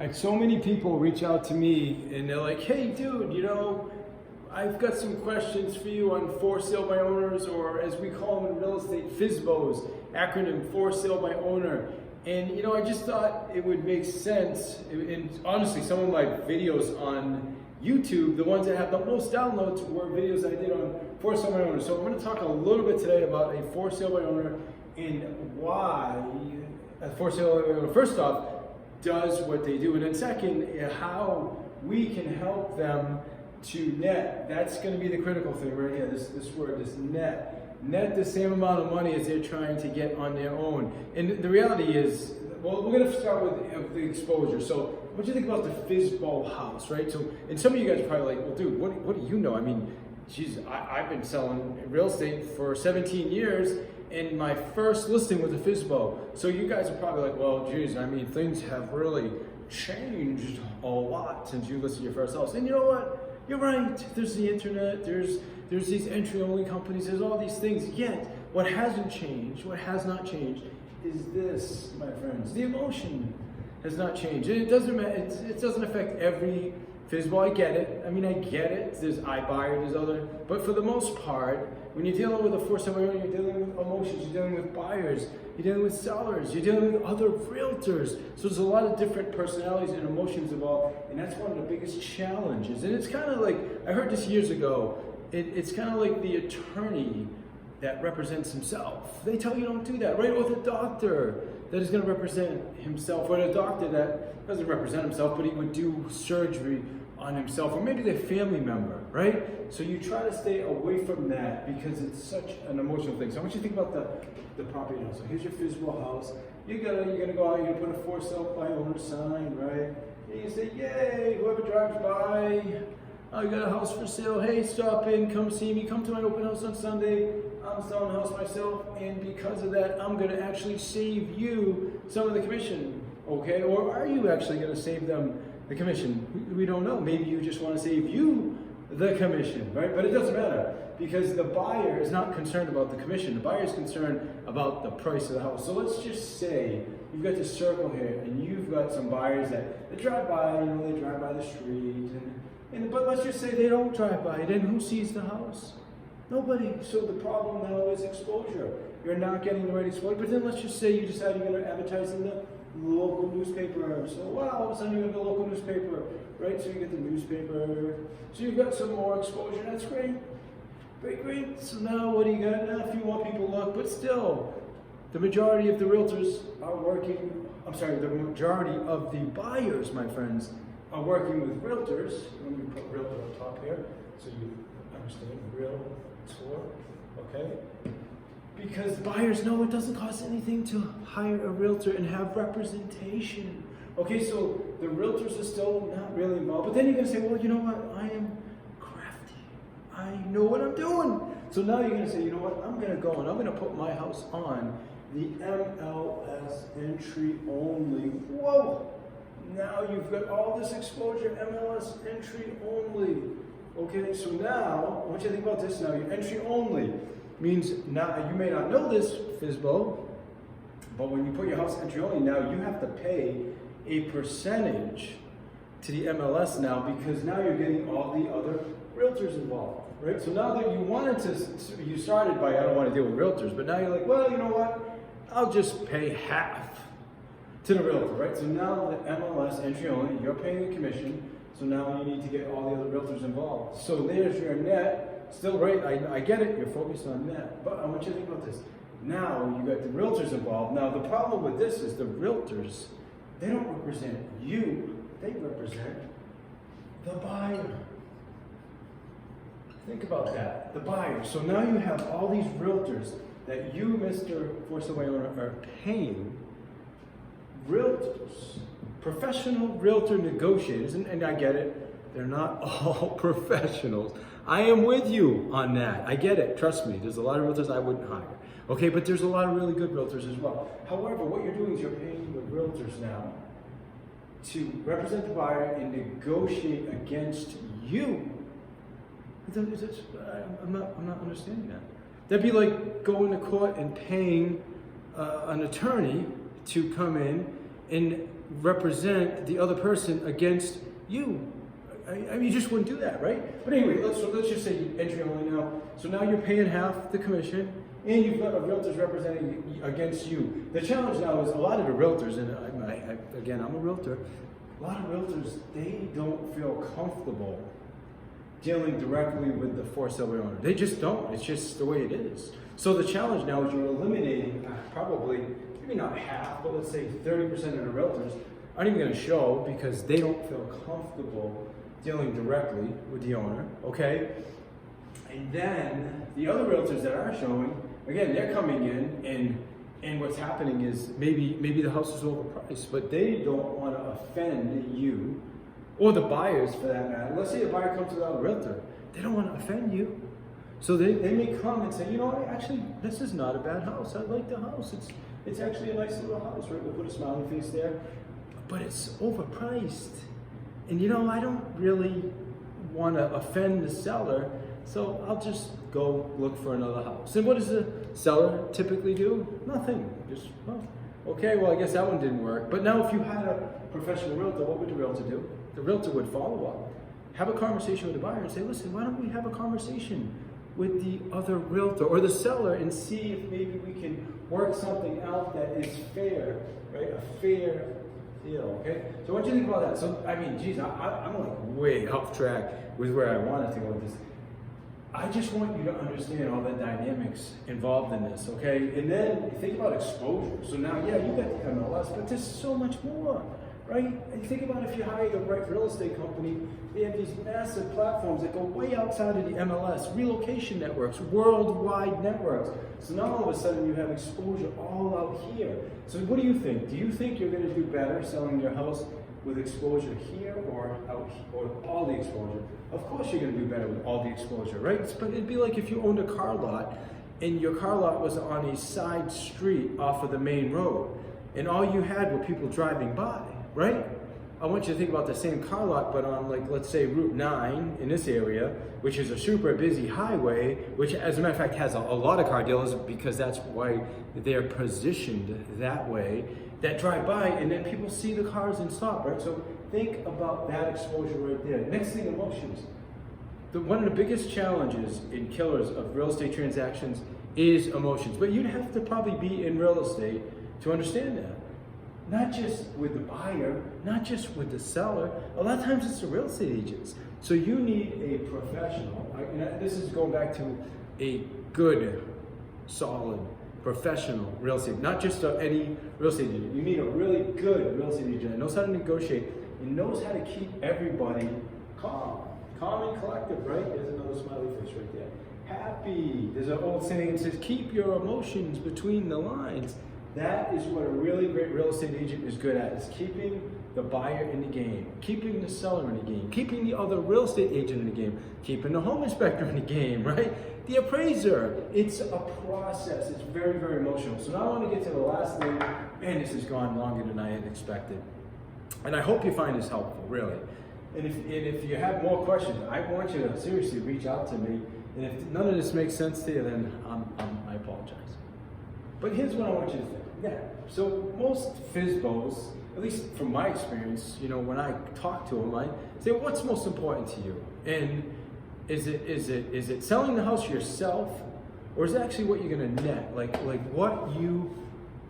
Like so many people reach out to me and they're like, hey dude, I've got some questions for you on for sale by owners, or as we call them in real estate, FSBOs, acronym for sale by owner. And I just thought it would make sense, and honestly some of my videos on YouTube, the ones that have the most downloads, were videos I did on for sale by owner. So I'm going to talk a little bit today about a for sale by owner and why a for sale by owner, first off, does what they do, and then second, how we can help them to net. That's going to be the critical thing right here, this word, this net the same amount of money as they're trying to get on their own. And the reality is, well, we're going to start with the exposure. So what do you think about the FSBO house, right? So, and some of you guys are probably like, well dude, what do you know? I mean, geez, I've been selling real estate for 17 years, and my first listing was a FSBO. So you guys are probably like, well, geez, I mean, things have really changed a lot since you listed your first house. And you know what? You're right. There's the internet. There's these entry-only companies. There's all these things. Yet, what hasn't changed, what has not changed, is this, my friends. The emotion has not changed. And it doesn't matter. It doesn't affect every FSBO. I get it. I mean, I get it. There's iBuyer, there's other. But for the most part, when you're dealing with a for sale by owner, you're dealing with emotions. You're dealing with buyers. You're dealing with sellers. You're dealing with other realtors. So there's a lot of different personalities and emotions involved, and that's one of the biggest challenges. And it's kind of like, I heard this years ago, it's kind of like the attorney that represents himself. They tell you don't do that, right? Or the doctor that is going to represent himself, or the doctor that doesn't represent himself, but he would do surgery on himself, or maybe their family member, right? So you try to stay away from that because it's such an emotional thing. So I want you to think about the property now. So here's your FSBO house. You're gonna go out, you're gonna put a for sale by owner sign, right? And you say, yay, whoever drives by, oh, you got a house for sale, hey, stop in, come see me, come to my open house on Sunday. I'm selling a house myself, and because of that, I'm gonna actually save you some of the commission, okay? Or are you actually gonna save them the commission? We don't know. Maybe you just want to save you the commission, right? But it doesn't matter because the buyer is not concerned about the commission. The buyer is concerned about the price of the house. So let's just say you've got this circle here, and you've got some buyers that drive by. They drive by the street, but let's just say they don't drive by. Then who sees the house? Nobody. So the problem now is exposure. You're not getting the right exposure. But then let's just say you decide you're going to advertise in the local newspaper. So wow, all of a sudden you have the local newspaper, right? So you get the newspaper. So you've got some more exposure. That's great. Great. So now what do you got? Now a few more people look, but still, the majority of the realtors are working. The majority of the buyers, my friends, are working with realtors. Let me put realtor on top here so you understand realtor, okay? Because buyers know it doesn't cost anything to hire a realtor and have representation. Okay, so the realtors are still not really involved. But then you're going to say, well, you know what? I am crafty. I know what I'm doing. So now you're going to say, you know what? I'm going to go and I'm going to put my house on the MLS entry only. Whoa! Now you've got all this exposure, MLS entry only. Okay, so now, I want you to think about this now. Your entry only means now, you may not know this, FSBO, but when you put your house entry only, now you have to pay a percentage to the MLS now, because now you're getting all the other realtors involved, right? So now that you started by, I don't want to deal with realtors, but now you're like, well, you know what? I'll just pay half to the realtor, right? So now the MLS entry only, you're paying the commission, so now you need to get all the other realtors involved. So there's your net. Still right, I get it, you're focused on that, but I want you to think about this. Now you got the realtors involved. Now the problem with this is the realtors, they don't represent you, they represent the buyer. Think about that, the buyer. So now you have all these realtors that you, Mr. For Sale by Owner, are paying realtors, professional realtor negotiators, and I get it, they're not all professionals. I am with you on that. I get it. Trust me. There's a lot of realtors I wouldn't hire. Okay, but there's a lot of really good realtors as well. However, what you're doing is you're paying the realtors now to represent the buyer and negotiate against you. I'm not understanding that. That'd be like going to court and paying an attorney to come in and represent the other person against you. I mean, you just wouldn't do that, right? But anyway, let's just say entry only now. So now you're paying half the commission, and you've got a realtor's representing against you. The challenge now is a lot of the realtors, and again, I'm a realtor, a lot of realtors, they don't feel comfortable dealing directly with the for sale by owner. They just don't. It's just the way it is. So the challenge now is you're eliminating probably, maybe not half, but let's say 30% of the realtors aren't even going to show because they don't feel comfortable dealing directly with the owner, okay? And then the other realtors that are showing, again, they're coming in and what's happening is maybe the house is overpriced, but they don't want to offend you or the buyers for that matter. Let's say a buyer comes without a realtor. They don't want to offend you. So they may come and say, you know what, actually, this is not a bad house. I like the house. It's actually a nice little house, right? We'll put a smiley face there. But it's overpriced. And you know, I don't really want to offend the seller, so I'll just go look for another house. And what does the seller typically do? Nothing. Just, oh, okay, well, I guess that one didn't work. But now if you had a professional realtor, what would the realtor do? The realtor would follow up, have a conversation with the buyer and say, listen, why don't we have a conversation with the other realtor or the seller and see if maybe we can work something out that is fair, right? A fair deal, okay? So what do you think about that? So, I mean, geez, I'm like way off track with where I wanted to go with this. I just want you to understand all the dynamics involved in this, okay? And then think about exposure. So now, yeah, you got the MLS, but there's so much more, right? And think about if you hire the right real estate company, they have these massive platforms that go way outside of the MLS, relocation networks, worldwide networks. So now all of a sudden you have exposure all out here. So what do you think? Do you think you're going to do better selling your house with exposure here or out or all the exposure? Of course you're going to do better with all the exposure, right? But it'd be like if you owned a car lot and your car lot was on a side street off of the main road and all you had were people driving by, right? I want you to think about the same car lot, but on, like, let's say Route 9 in this area, which is a super busy highway, which as a matter of fact has a lot of car dealers because that's why they're positioned that way, that drive by and then people see the cars and stop, right? So think about that exposure right there. Next thing, emotions. One of the biggest challenges in killers of real estate transactions is emotions, but you'd have to probably be in real estate to understand that. Not just with the buyer, not just with the seller. A lot of times it's the real estate agents. So you need a professional. This is going back to a good, solid, professional real estate, not just any real estate agent. You need a really good real estate agent that knows how to negotiate and knows how to keep everybody calm and collective, right? There's another smiley face right there. Happy. There's an old saying that says, keep your emotions between the lines. That is what a really great real estate agent is good at, is keeping the buyer in the game, keeping the seller in the game, keeping the other real estate agent in the game, keeping the home inspector in the game, right? The appraiser. It's a process. It's very, very emotional. So now I want to get to the last thing. Man, this has gone longer than I had expected. And I hope you find this helpful, really. And if you have more questions, I want you to seriously reach out to me. And if none of this makes sense to you, then I apologize. But here's what I want you to think. Yeah, so most FSBOs, at least from my experience, you know, when I talk to them, I say, what's most important to you? And is it selling the house yourself, or is it actually what you're gonna net? Like what you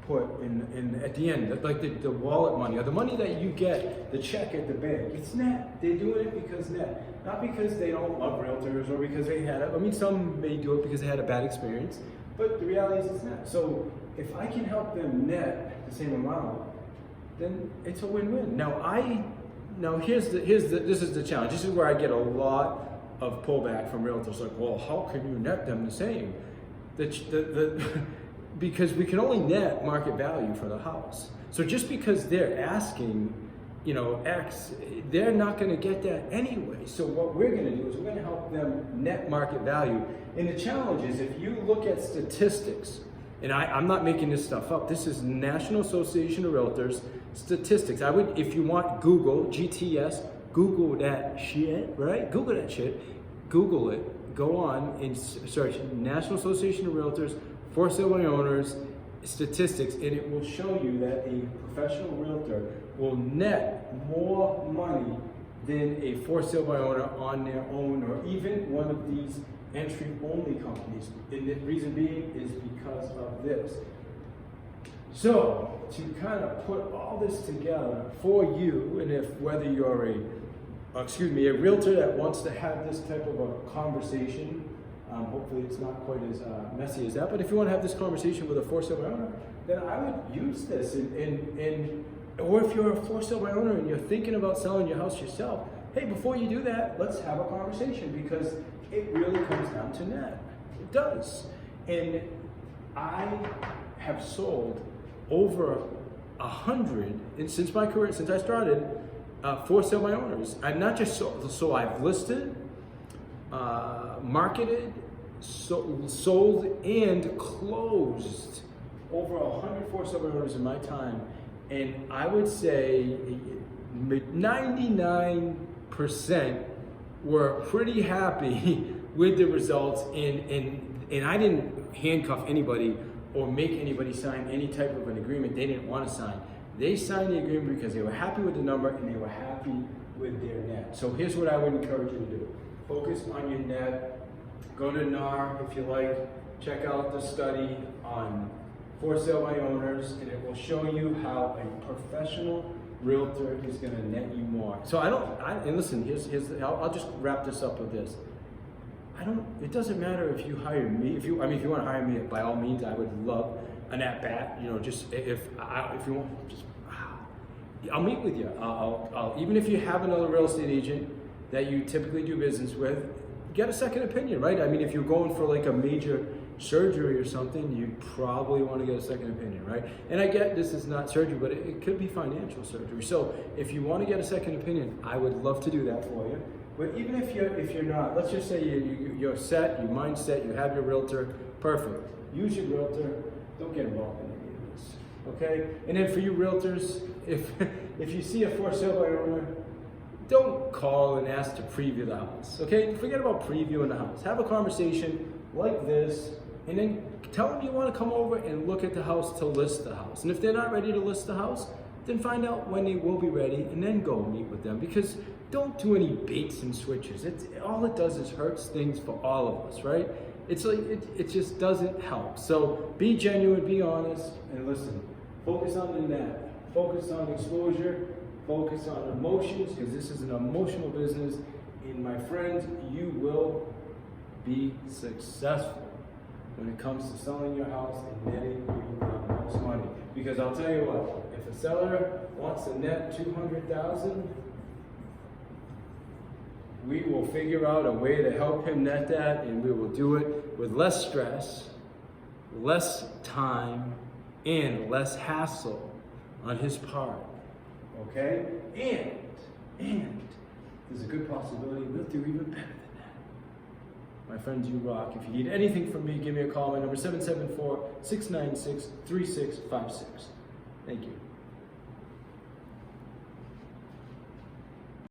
put in at the end, like the wallet money, or the money that you get, the check at the bank. It's net. They're doing it because net. Not because they don't love realtors or because they had some may do it because they had a bad experience, but the reality is it's net. So if I can help them net the same amount, then it's a win-win. Now this is the challenge. This is where I get a lot of pullback from realtors. Like, well, how can you net them the same? Because we can only net market value for the house. So just because they're asking, you know, X, they're not going to get that anyway. So what we're going to do is we're going to help them net market value. And the challenge is, if you look at statistics, and I'm not making this stuff up, this is National Association of Realtors statistics. I would, if you want, Google, GTS, Google that shit, right? Google that shit, Google it, go on and search National Association of Realtors, for sale by owners, statistics, and it will show you that a professional realtor will net more money than a for sale by owner on their own, or even one of these entry-only companies. And the reason being is because of this. So, to kind of put all this together for you, and if whether you're a realtor that wants to have this type of a conversation, hopefully it's not quite as messy as that, but if you want to have this conversation with a for sale by owner, then I would use this. Or if you're a for sale by owner and you're thinking about selling your house yourself, hey, before you do that, let's have a conversation, because it really comes down to net. It does. And I have sold over 100, and since my career, since I started, for sale by owners. I've not just sold, so I've listed, marketed, sold, and closed over 100 for sale by owners in my time. And I would say 99% were pretty happy with the results, and I didn't handcuff anybody or make anybody sign any type of an agreement they didn't want to sign. They signed the agreement because they were happy with the number and they were happy with their net. So here's what I would encourage you to do. Focus on your net. Go to NAR if you like. Check out the study on for sale by owners, and it will show you how a professional realtor is going to net you more. So and listen, I'll just wrap this up with this. It doesn't matter if you hire me. If you want to hire me, by all means, I would love an at-bat. Just if you want, I'll meet with you. I'll even if you have another real estate agent that you typically do business with, get a second opinion, right? I mean, if you're going for like a major surgery or something, you probably want to get a second opinion, right? And I get this is not surgery, but it could be financial surgery. So if you want to get a second opinion, I would love to do that for you. But even if you're not, let's just say you're set, your mind's set, you have your realtor, perfect. Use your realtor. Don't get involved in any of this, okay? And then for you realtors, if you see a for sale by owner, don't call and ask to preview the house, okay? Forget about previewing the house. Have a conversation like this, and then tell them you want to come over and look at the house to list the house. And if they're not ready to list the house, then find out when they will be ready and then go meet with them, because don't do any baits and switches. All it does is hurts things for all of us, right? It's like, it just doesn't help. So be genuine, be honest, and listen, focus on the net, focus on exposure, focus on emotions, because this is an emotional business. And my friends, you will be successful when it comes to selling your house and netting you the most money. Because I'll tell you what, if a seller wants to net $200,000, we will figure out a way to help him net that, and we will do it with less stress, less time, and less hassle on his part. Okay? And there's a good possibility we'll do even better than that. My friends, you rock. If you need anything from me, give me a call. My number is 774-696-3656. Thank you.